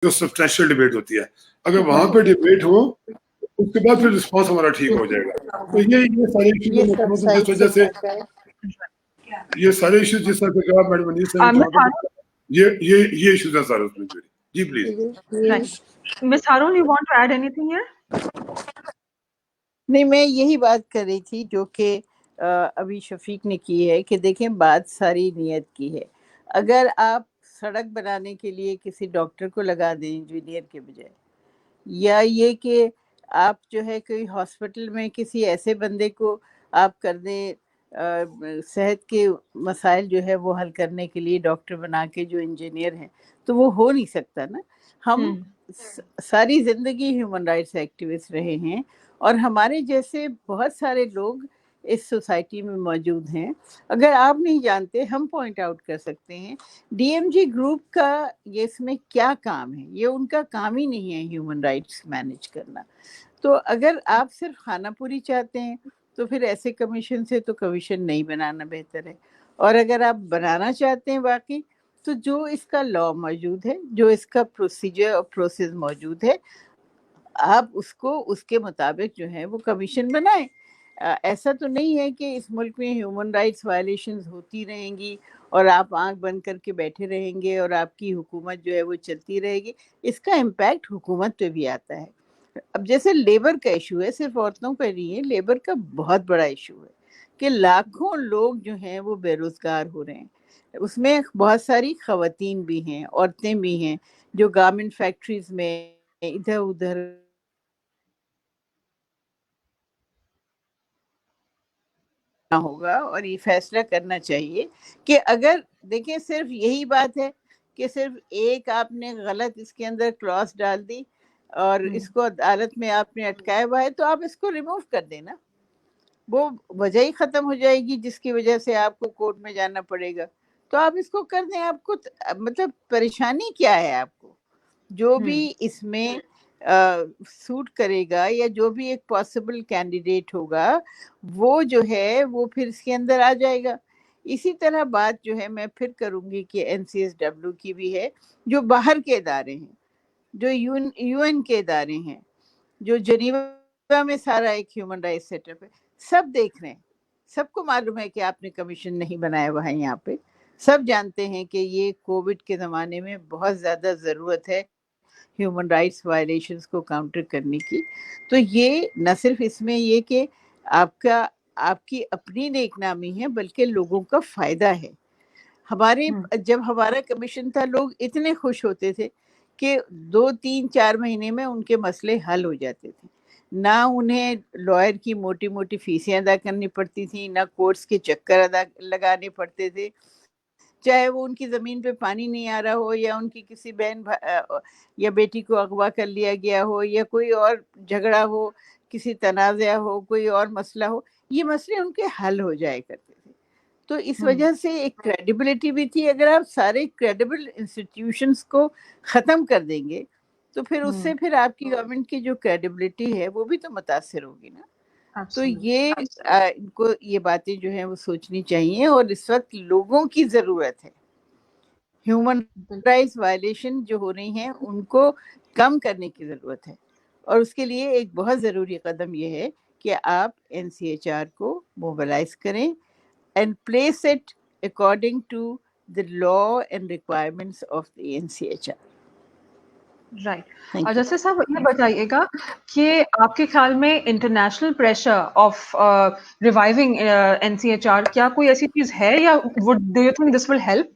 جو substantial debate ہوتی ہے. اگر وہاں پہ ڈیبیٹ ہو اس کے بعد پھر رسپانس ہمارا ٹھیک ہو جائے گا. تو یہ سارے ایشوز جس وجہ سے یہ سارے ایشوز جس طرح سے کہا میڈم انیس نے یہ ایشوز ہیں سارے اس میں. جی please Miss Haroon you want to add anything here? نہیں، میں یہی بات کر رہی تھی جو کہ ابھی شفیق نے کی ہے کہ دیکھیں بات ساری نیت کی ہے. اگر آپ سڑک بنانے کے لیے کسی ڈاکٹر کو لگا دیں انجینئر کے بجائے، یا یہ کہ آپ جو ہے کوئی ہاسپٹل میں کسی ایسے بندے کو آپ کر دیں صحت کے مسائل جو ہے وہ حل کرنے کے لیے ڈاکٹر بنا کے جو انجینئر ہیں، تو وہ ہو نہیں سکتا نا. ہم ساری زندگی ہیومن رائٹس ایکٹیوسٹ رہے ہیں اور ہمارے جیسے بہت سارے لوگ اس سوسائٹی میں موجود ہیں. اگر آپ نہیں جانتے ہم پوائنٹ آؤٹ کر سکتے ہیں. ڈی ایم جی گروپ کا یہ اس میں کیا کام ہے؟ یہ ان کا کام ہی نہیں ہے ہیومن رائٹس مینیج کرنا. تو اگر آپ صرف خانہ پوری چاہتے ہیں تو پھر ایسے کمیشن سے تو کمیشن نہیں بنانا بہتر ہے. اور اگر آپ بنانا چاہتے ہیں واقعی تو جو اس کا لا موجود ہے، جو اس کا پروسیجر اور پروسیس موجود ہے، آپ اس کو اس کے مطابق جو ہے وہ کمیشن بنائیں. ایسا تو نہیں ہے کہ اس ملک میں ہیومن رائٹس وائلیشنز ہوتی رہیں گی اور آپ آنکھ بند کر کے بیٹھے رہیں گے اور آپ کی حکومت جو ہے وہ چلتی رہے گی. اس کا امپیکٹ حکومت پہ بھی آتا ہے. اب جیسے لیبر کا ایشو ہے، صرف عورتوں کا نہیں ہے، لیبر کا بہت بڑا ایشو ہے کہ لاکھوں لوگ جو ہیں وہ بے روزگار ہو رہے ہیں. اس میں بہت ساری خواتین بھی ہیں، عورتیں بھی ہیں جو گارمنٹ فیکٹریز میں ادھر ادھر ہوگا. اور یہ فیصلہ کرنا چاہیے کہ اگر دیکھیں صرف یہی بات ہے کہ صرف ایک آپ نے غلط اس کے اندر کلاس ڈال دی اور اس کو عدالت میں آپ نے اٹکایا ہوا ہے تو آپ اس کو ریموو کر دینا، وہ وجہ ہی ختم ہو جائے گی جس کی وجہ سے آپ کو کورٹ میں جانا پڑے گا. تو آپ اس کو کر دیں. آپ کو مطلب پریشانی کیا ہے؟ آپ کو جو بھی اس میں سوٹ کرے گا یا جو بھی ایک پاسبل کینڈیڈیٹ ہوگا وہ جو ہے وہ پھر اس کے اندر آ جائے گا. اسی طرح بات جو ہے میں پھر کروں گی کہ این سی ایس ڈبلیو کی بھی ہے، جو باہر کے ادارے ہیں، جو یو این کے ادارے ہیں، جو جنیوا میں سارا ایک ہیومن رائٹس سیٹ اپ ہے، سب دیکھ رہے ہیں. سب کو معلوم ہے کہ آپ نے کمیشن نہیں بنایا ہوا ہے. یہاں پہ سب جانتے ہیں کہ یہ کووڈ کے زمانے میں بہت زیادہ ضرورت ہے ہیومن رائٹس وائلیشنز کو کاؤنٹر کرنے کی. تو یہ نہ صرف اس میں یہ کہ آپ کی اپنی نیک نامی ہے بلکہ لوگوں کا فائدہ ہے. جب ہمارا کمیشن تھا لوگ اتنے خوش ہوتے تھے کہ 2 3 4 مہینے میں ان کے مسئلے حل ہو جاتے تھے. نہ انہیں لائر کی موٹی موٹی فیسیں ادا کرنی پڑتی تھیں، نہ کورٹس کے چکر لگانے پڑتے تھے. چاہے وہ ان کی زمین پہ پانی نہیں آ رہا ہو یا ان کی کسی بہن یا بیٹی کو اغوا کر لیا گیا ہو یا کوئی اور جھگڑا ہو، کسی تنازع ہو، کوئی اور مسئلہ ہو، یہ مسئلے ان کے حل ہو جائے کرتے تھے. تو اس وجہ سے ایک کریڈیبلٹی بھی تھی. اگر آپ سارے کریڈیبل انسٹیٹیوشنس کو ختم کر دیں گے تو پھر اس سے پھر آپ کی گورنمنٹ کی جو کریڈیبلٹی ہے وہ بھی تو متاثر ہوگی نا. تو یہ ان کو یہ باتیں جو ہیں وہ سوچنی چاہیے. اور اس وقت لوگوں کی ضرورت ہے، ہیومن رائٹس وائلیشن جو ہو رہی ہیں ان کو کم کرنے کی ضرورت ہے. اور اس کے لیے ایک بہت ضروری قدم یہ ہے کہ آپ این سی ایچ آر کو موبلائز کریں and place it according to the law and requirements of the NCHR. Right. اور جیسے صاحب یہ بتائیے گا کہ آپ کے خیال میں international pressure of reviving N C H R کیا کوئی ایسی چیز ہے یا do you think this will help?